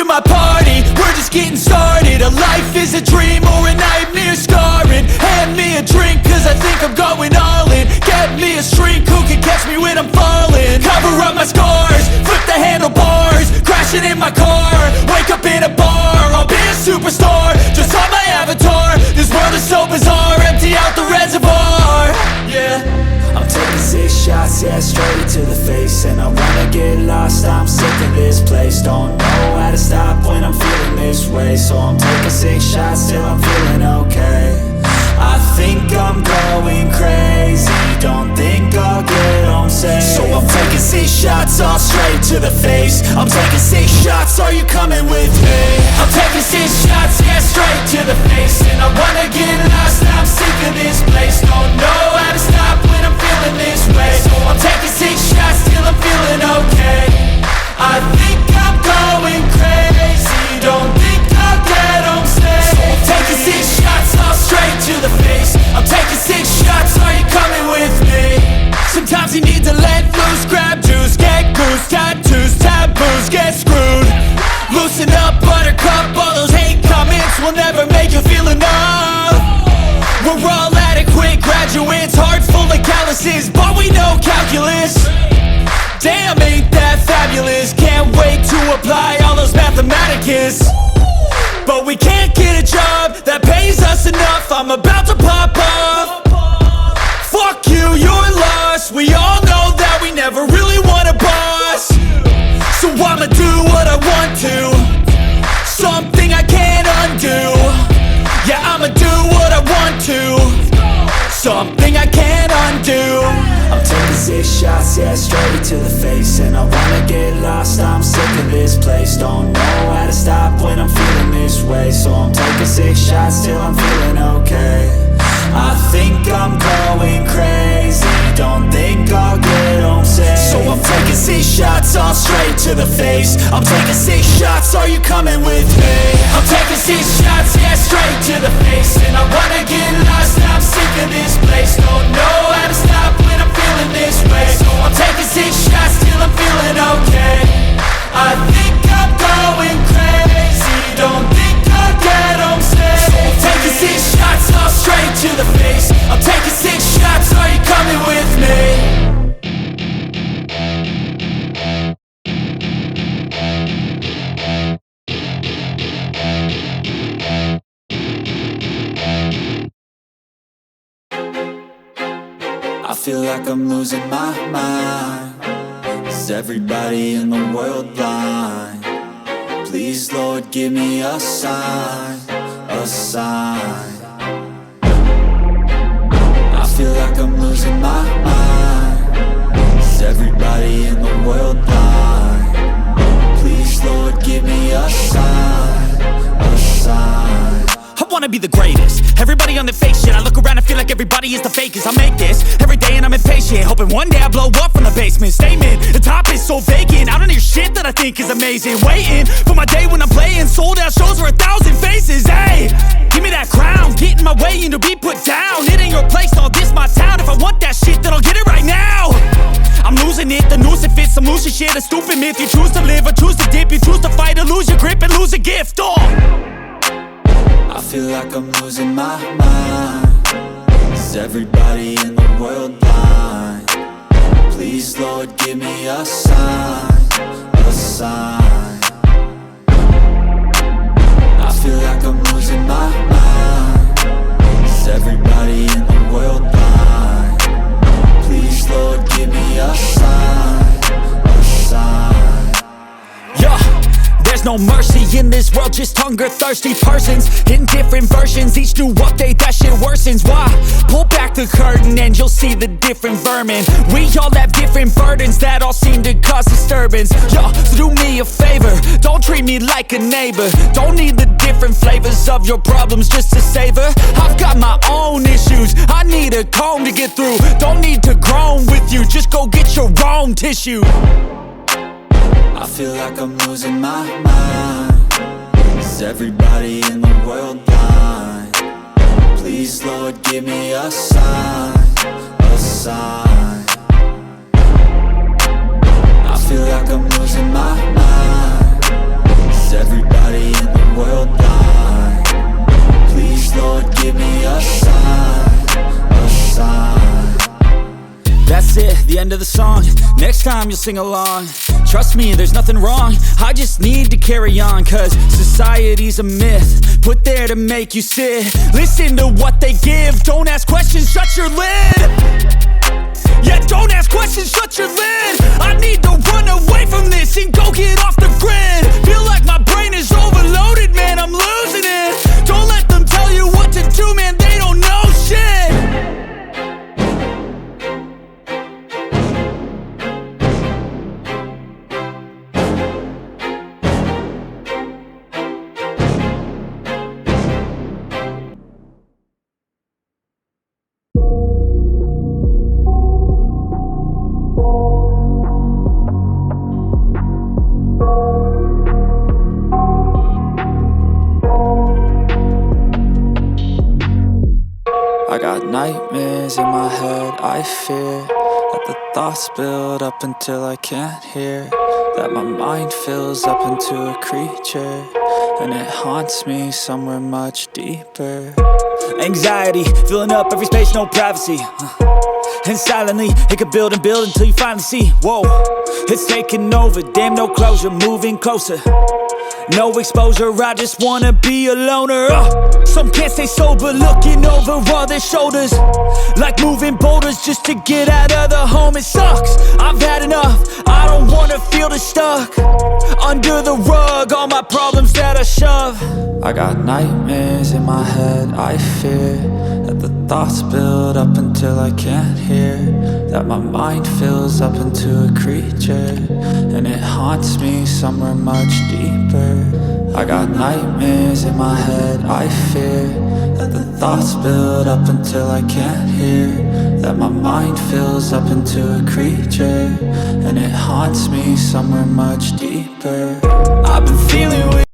my party, we're just getting started. A life is a dream or a nightmare scarring. Hand me a drink cause I think I'm going all in. Get me a shrink who can catch me when I'm falling. Cover up my scars, flip the handlebars, crashing in my car, wake up in a bar. I'll be a superstar, just on my avatar. This world is so bizarre, empty out the reservoir. Yeah, I'm taking 6 shots, yeah, straight to the face. And I wanna get lost, I'm sick of this place. Don't know how to stop when I'm feeling this way. So I'm taking 6 shots till I'm feeling okay. I think I'm going crazy, don't think I'll get home safe. So I'm taking 6 shots, all straight to the face. I'm taking 6 shots, are you coming with me? I'm taking 6 shots, yeah, straight to the face. And I wanna get lost, I'm sick of this place. Don't know how to stop when I'm feeling this way. So I'm taking 6 shots till I'm feeling okay. I think I'm going crazy, don't think I'll get home safe. So I'm taking 6 shots, all straight to the face. I'm taking 6 shots, are you coming with me? Sometimes you need to let loose, grab juice, get goose, tattoos, taboos, get screwed. Loosen up, buttercup, all those hate comments will never make you feel enough. We're all adequate graduates, hearts full of calluses, but we know calculus. Damn, ain't that fabulous? Can't wait to apply all those mathematicus. But we can't get a job that pays us enough. I'm about to pop off. Fuck you, you're lost. We all know that we never really want a boss. So I'ma do what I want to, something I can't undo. Yeah, I'ma do what I want to, something I can't undo. I'm taking 6 shots, yeah, straight to the face. And I wanna get lost, I'm sick of this place. Don't know how to stop when I'm feeling this way. So I'm taking 6 shots till I'm feeling okay. I think I'm going crazy, don't think I'll get home safe. So I'm taking 6 shots, all straight to the face. I'm taking 6 shots, are you coming with me? I'm taking 6 shots, yeah, straight to the face. And I wanna get lost, I'm sick of this place. Don't know how to stop when I'm feeling this way. So I'm taking 6 shots till I'm feeling okay. I think I'm going crazy, don't think I'll get home safe. So I'm taking 6 shots, all straight to the face. I'm taking 6 shots, are you coming with me? I feel like I'm losing my mind. Is everybody in the world blind? Please, Lord, give me a sign, a sign. I feel like I'm losing my mind. Is everybody in the world blind? Please, Lord, give me a sign, a sign. I wanna be the greatest. Everybody on the fake shit. I look around and feel like everybody is the fakest. I make this every day and I'm impatient, hoping one day I blow up from the basement. Statement, the top is so vacant. I don't hear shit that I think is amazing. Waiting for my day when I'm playing sold out shows for 1,000 faces. Hey, give me that crown, get in my way and to be put down. It ain't your place, no, this my town. If I want that shit, then I'll get it right now. I'm losing it, the noose it fits. Some losing shit, a stupid myth. You choose to live or choose to dip. You choose to fight or lose your grip and lose a gift. I feel like I'm losing my mind. Is everybody in the world blind? Please, Lord, give me a sign, a sign. I feel like I'm losing my mind. Is everybody in the world blind? Please, Lord, give me a sign, a sign. Yeah. There's no mercy in this world, just hunger-thirsty persons in different versions. Each new update, that shit worsens. Why? Pull back the curtain and you'll see the different vermin. We all have different burdens that all seem to cause disturbance. Yo, so do me a favor, don't treat me like a neighbor. Don't need the different flavors of your problems just to savor. I've got my own issues, I need a comb to get through. Don't need to groan with you, just go get your own tissue. I feel like I'm losing my mind. Is everybody in the world blind? Please, Lord, give me a sign, a sign. I feel like I'm losing my mind. Is everybody in the world blind? Please, Lord, give me a sign, a sign. That's it, the end of the song. Next time you'll sing along. Trust me, there's nothing wrong. I just need to carry on, cause society's a myth put there to make you sit. Listen to what they give. Don't ask questions, shut your lid. Yeah, don't ask questions, shut your lid. I need to run away from this and go get off the grid. Feel like my brain is overloaded, man, I'm losing it. Don't let them tell you what to do, man, they don't know shit. I got nightmares in my head, I fear that the thoughts build up until I can't hear, that my mind fills up into a creature, and it haunts me somewhere much deeper. Anxiety, filling up every space, no privacy. And silently, it could build and build until you finally see, whoa, it's taking over, damn no closure, moving closer. No exposure, I just wanna be a loner. Some can't stay sober, looking over all their shoulders, like moving boulders just to get out of the home. It sucks, I've had enough, I don't wanna feel the stuck under the rug, all my problems that I shove. I got nightmares in my head, I fear that the thoughts build up until I can't hear, that my mind fills up into a creature, and it haunts me somewhere much deeper. I got nightmares in my head, I fear that the thoughts build up until I can't hear, that my mind fills up into a creature, and it haunts me somewhere much deeper. I've been feeling weird.